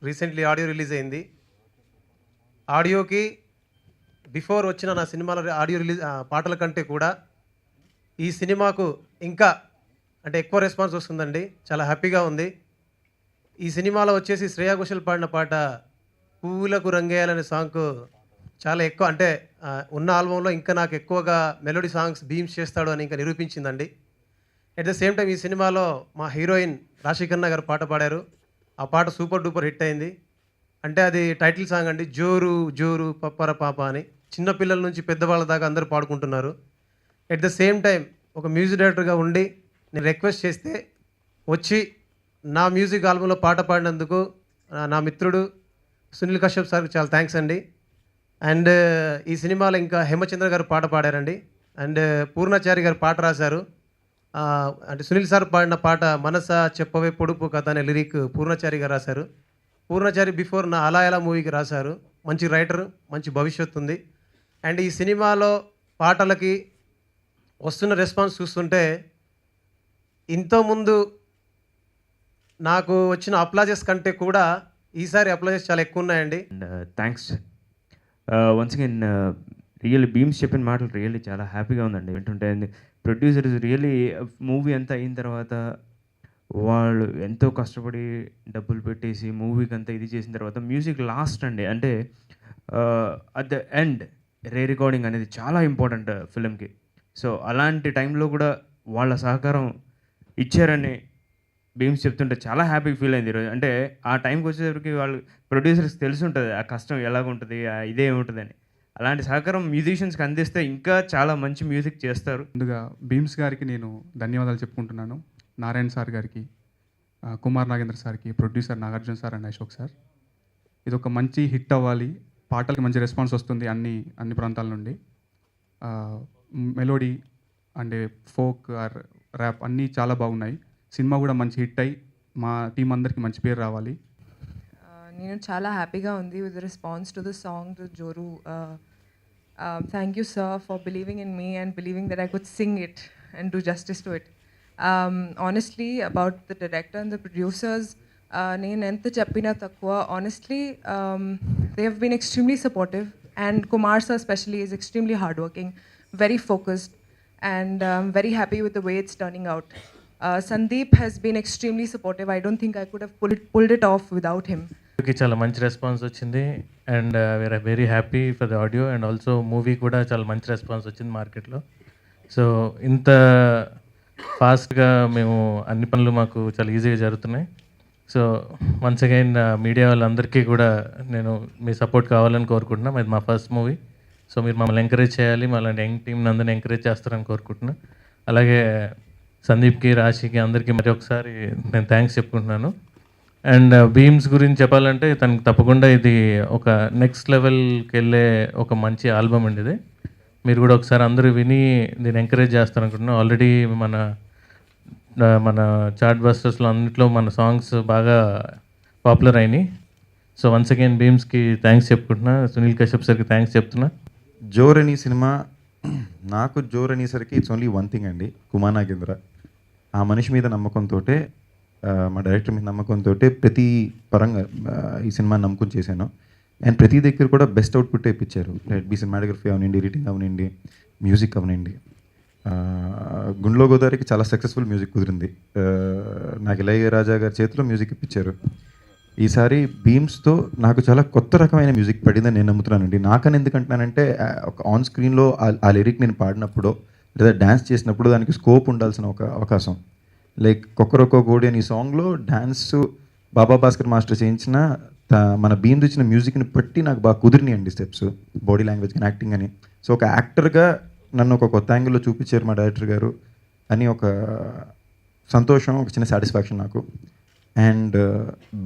Recently audio release అయింది. ఆడియోకి before వచ్చిన నా సినిమాల ఆడియో రిలీజ్ పాటల కంటే కూడా ఈ సినిమాకు ఇంకా అంటే ఎక్కువ రెస్పాన్స్ వస్తుందండి. చాలా హ్యాపీగా ఉంది. ఈ సినిమాలో వచ్చేసి శ్రేయా ఘోషల్ పాడిన పాట 'పువ్వులకు రంగేయాలనే' సాంగ్‌కు చాలా ఎక్కువ అంటే ఉన్న ఆల్బమ్‌లో ఇంకా నాకు ఎక్కువగా మెలోడీ సాంగ్స్ బీమ్స్ చేస్తాడు అని ఇంకా నిరూపించిందండి. ఎట్ ద సేమ్ టైమ్ ఈ సినిమాలో మా హీరోయిన్ రాశి ఖన్నా గారు పాట పాడారు. ఆ పాట సూపర్ డూపర్ హిట్ అయింది. అంటే అది టైటిల్ సాంగ్ అండి. 'జోరు జోరు పప్పర పాప' అని. చిన్న పిల్లల నుంచి పెద్దవాళ్ళ దాకా అందరూ పాడుకుంటున్నారు. ఎట్ ద సేమ్ టైమ్ ఒక మ్యూజిక్ డైరెక్టర్‌గా ఉండి నేను రిక్వెస్ట్ చేస్తే వచ్చి నా మ్యూజిక్ ఆల్బమ్‌లో పాట పాడినందుకు నా మిత్రుడు సునీల్ కశ్యప్ సార్‌కి చాలా థాంక్స్ అండి. అండ్ ఈ సినిమాలో ఇంకా హేమచంద్ర గారు పాట పాడారండి. అండ్ పూర్ణాచారి గారు పాట రాశారు. అంటే సునీల్ సార్ పాడిన పాట 'మనసా చెప్పవే పొడుపు కథ' అనే లిరిక్ పూర్ణాచారి గారు రాశారు. పూర్ణాచారి బిఫోర్ నా 'అలా ఎలా' మూవీకి రాశారు. మంచి రైటర్, మంచి భవిష్యత్తు ఉంది. అండ్ ఈ సినిమాలో పాటలకి వస్తున్న రెస్పాన్స్ చూస్తుంటే ఇంతకుముందు నాకు వచ్చిన అప్లాజెస్ కంటే కూడా ఈసారి అప్లాజెస్ చాలా ఎక్కువ ఉన్నాయండి. And thanks once again. Really Bheems చెప్పిన మాటలు రియల్లీ చాలా హ్యాపీగా ఉందండి వింటుంటే. ప్రొడ్యూసర్స్ రియల్లీ మూవీ అంతా అయిన తర్వాత వాళ్ళు ఎంతో కష్టపడి డబ్బులు పెట్టేసి మూవీకి అంతా ఇది చేసిన తర్వాత మ్యూజిక్ లాస్ట్ అండి. అంటే at the end ray recording అనేది చాలా ఇంపార్టెంట్ ఫిలింకి. సో అలాంటి టైంలో కూడా వాళ్ళ సహకారం ఇచ్చారని బీమ్స్ చెప్తుంటే చాలా హ్యాపీగా ఫీల్ అయింది ఈరోజు. అంటే ఆ టైంకి వచ్చేసరికి వాళ్ళు ప్రొడ్యూసర్స్కి తెలిసి ఉంటుంది ఆ కష్టం ఎలాగుంటుంది, ఇదే ఉంటుందని. అలాంటి సహకారం మ్యూజిషియన్స్కి అందిస్తే ఇంకా చాలా మంచి మ్యూజిక్ చేస్తారు. ముందుగా బీమ్స్ గారికి నేను ధన్యవాదాలు చెప్పుకుంటున్నాను. నారాయణ సార్ గారికి, కుమార్ నాగేంద్ర సార్కి, producer Nagarjuna sir and Ashok sir. ఇది ఒక మంచి హిట్ అవ్వాలి, పాటలకి మంచి రెస్పాన్స్ వస్తుంది అన్ని ప్రాంతాల నుండి. Melody and folk or rap అన్నీ చాలా బాగున్నాయి. సినిమా కూడా మంచి హిట్ అయ్యి మా టీం అందరికీ మంచి పేరు రావాలి. నేను చాలా హ్యాపీగా ఉంది with response to the song to Joru. Thank you sir for believing in me and believing that I could sing it and do justice to it. Honestly about the director and the producers, నేను ఎంత చెప్పినా తక్కువ. Honestly they have been extremely supportive and Kumar sir specially is extremely hard working, very focused, and I'm very happy with the way it's turning out. Sandeep has been extremely supportive. I don't think I could have pulled it off without him. చాలా మంచి response వచ్చింది and we are very happy for the audio and also movie కూడా చాలా మంచి response వచ్చింది మార్కెట్లో. So ఇంత ఫాస్ట్గా మేము అన్ని పనులు మాకు చాలా ఈజీగా జరుగుతున్నాయి. సో వన్స్ అగైన్ మీడియా వాళ్ళందరికీ కూడా నేను మీ సపోర్ట్ కావాలని కోరుకుంటున్నాను. ఇది మా ఫస్ట్ మూవీ. సో మీరు మమ్మల్ని ఎంకరేజ్ చేయాలి, మళ్ళీ యంగ్ టీమ్ని అందరినీ ఎంకరేజ్ చేస్తారని కోరుకుంటున్నాను. అలాగే సందీప్కి, రాశికి అందరికీ మరి ఒకసారి నేను థ్యాంక్స్ చెప్పుకుంటున్నాను. అండ్ బీమ్స్ గురించి చెప్పాలంటే తనకు తప్పకుండా ఇది ఒక నెక్స్ట్ లెవెల్కి వెళ్ళే ఒక మంచి ఆల్బమ్ అండి. ఇది మీరు కూడా ఒకసారి అందరూ విని దీన్ని ఎంకరేజ్ చేస్తారనుకుంటున్నాను. ఆల్రెడీ మన చార్ట్ బస్టర్స్లో అన్నింటిలో మన సాంగ్స్ బాగా పాపులర్ అయినాయి. సో వన్స్ అగైన్ బీమ్స్కి థ్యాంక్స్ చెప్పుకుంటున్నా, సునీల్ కశ్యప్ సార్కి థ్యాంక్స్ చెప్తున్నా. జోర్ అని సినిమా నాకు జోర్ అనేసరికి ఇట్స్ ఓన్లీ వన్ థింగ్ అండి, కుమార్ నాగేంద్ర. ఆ మనిషి మీద నమ్మకంతో, మా డైరెక్టర్ మీద నమ్మకంతో ప్రతి పరంగా ఈ సినిమా నమ్ముకుని చేశాను. అండ్ ప్రతి దగ్గర కూడా బెస్ట్ అవుట్పుట్ ఇప్పించారు. బీ సినిమాటోగ్రఫీ అవనండి, ఎడిటింగ్ అవనండి, మ్యూజిక్ అవనండి. గుండ్లో గోదావరికి చాలా సక్సెస్ఫుల్ మ్యూజిక్ కుదిరింది. నాకు ఇళయరాజా గారి చేతిలో మ్యూజిక్ ఇప్పించారు. ఈసారి బీమ్స్తో నాకు చాలా కొత్త రకమైన మ్యూజిక్ పడిందని నేను నమ్ముతున్నానండి. నాకని ఎందుకంటున్నానంటే ఒక ఆన్ స్క్రీన్లో ఆ లిరిక్ నేను పాడినప్పుడు లేదా డ్యాన్స్ చేసినప్పుడు దానికి స్కోప్ ఉండాల్సిన ఒక అవకాశం. లైక్ కొక్కరొక్క గోడి అని సాంగ్లో డ్యాన్స్ బాబా భాస్కర్ మాస్టర్ చేయించిన మన బీమ్స్ ఇచ్చిన మ్యూజిక్ని బట్టి నాకు బాగా కుదిరినాయండి స్టెప్స్, బాడీ లాంగ్వేజ్ కానీ యాక్టింగ్ అని. సో ఒక యాక్టర్గా నన్ను ఒక కొత్త యాంగిల్లో చూపించారు మా డైరెక్టర్ గారు అని ఒక సంతోషం, ఒక చిన్న సాటిస్ఫాక్షన్ నాకు. అండ్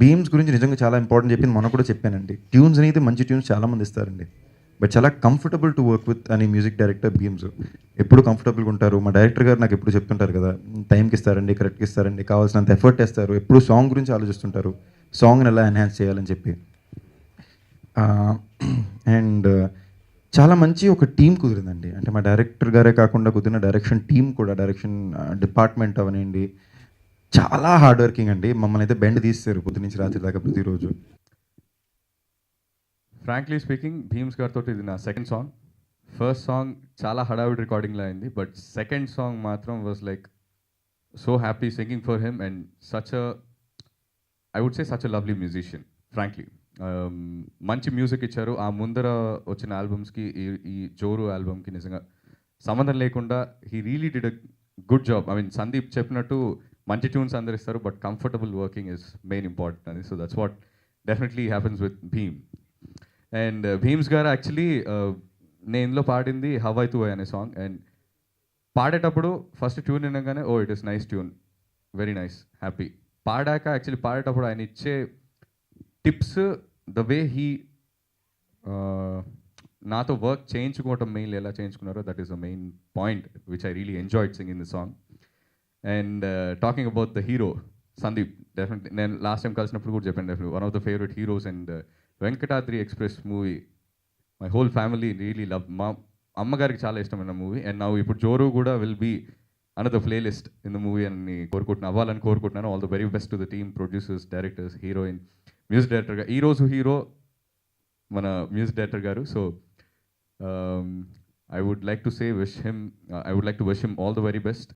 బీమ్స్ గురించి నిజంగా చాలా ఇంపార్టెంట్ చెప్పింది మొన్న కూడా చెప్పానండి. ట్యూన్స్ అనేది మంచి ట్యూన్స్ చాలామంది ఇస్తారండి, బట్ చాలా కంఫర్టబుల్ టు వర్క్ విత్ అని మ్యూజిక్ డైరెక్టర్ బీమ్స్ ఎప్పుడు కంఫర్టబుల్గా ఉంటారు. మా డైరెక్టర్ గారు నాకు ఎప్పుడు చెప్తుంటారు కదా, టైంకి ఇస్తారండి, కరెక్ట్గా ఇస్తారండి, కావాల్సినంత ఎఫర్ట్ వేస్తారు, ఎప్పుడు సాంగ్ గురించి ఆలోచిస్తుంటారు, సాంగ్ని ఎలా ఎన్హాన్స్ చేయాలని చెప్పి. అండ్ చాలా మంచి ఒక టీం కుదిరిందండి. అంటే మా డైరెక్టర్ గారే కాకుండా కుదిరిన డైరెక్షన్ టీం కూడా, డైరెక్షన్ డిపార్ట్మెంట్ అవనండి, చాలా హార్డ్ వర్కింగ్ అండి. మమ్మల్ని అయితే బెండ్ తీస్తారు పొద్దు నుంచి రాత్రి దాకా ప్రతిరోజు. ఫ్రాంక్లీ స్పీకింగ్ భీమ్స్ గారితో ఇది నా సెకండ్ సాంగ్. ఫస్ట్ సాంగ్ చాలా హడావిడి రికార్డింగ్లో అయింది, బట్ సెకండ్ సాంగ్ మాత్రం was like so happy singing for him and such I would say such a lovely musician frankly. మంచి మ్యూజిక్ ఇచ్చారు. ఆ ముందర వచ్చిన ఆల్బమ్స్కి ఈ జోరు ఆల్బమ్కి నిజంగా సంబంధం లేకుండా he really did a good job. I mean Sandeep చెప్పినట్టు మంచి ట్యూన్స్ అందరు ఇస్తారు, but comfortable working is main important అని. So that's what definitely happens with Bheem. And Bheems garu actually నేను ఇందులో పాడింది హవై తు అనే సాంగ్. అండ్ పాడేటప్పుడు ఫస్ట్ ట్యూన్ వినగానే oh it is nice tune, very nice, happy. పాడాక యాక్చువల్లీ పాడేటప్పుడు ఆయన ఇచ్చే టిప్స్, ద వే హీ నాతో వర్క్ చేయించుకోవటం మెయిన్లీ ఎలా చేయించుకున్నారో that is the main point which I really enjoyed singing the song. And talking about the hero Sandeep, definitely నేను last time కలిసినప్పుడు కూడా చెప్పాను, definitely one of the favourite heroes. And Venkatadri express movie my whole family really love. మా అమ్మగారికి చాలా ఇష్టమైన movie. And నా ఇప్పుడు జోరు కూడా will be another playlist in the movie అని అవ్వాలని కోరుకుంటున్నాను. All the very best to the team, producers, directors, heroine, music డైరెక్టర్గా ఈరోజు హీరో మన మ్యూజిక్ డైరెక్టర్ గారు. So I would like to say I would like to wish him all the very best.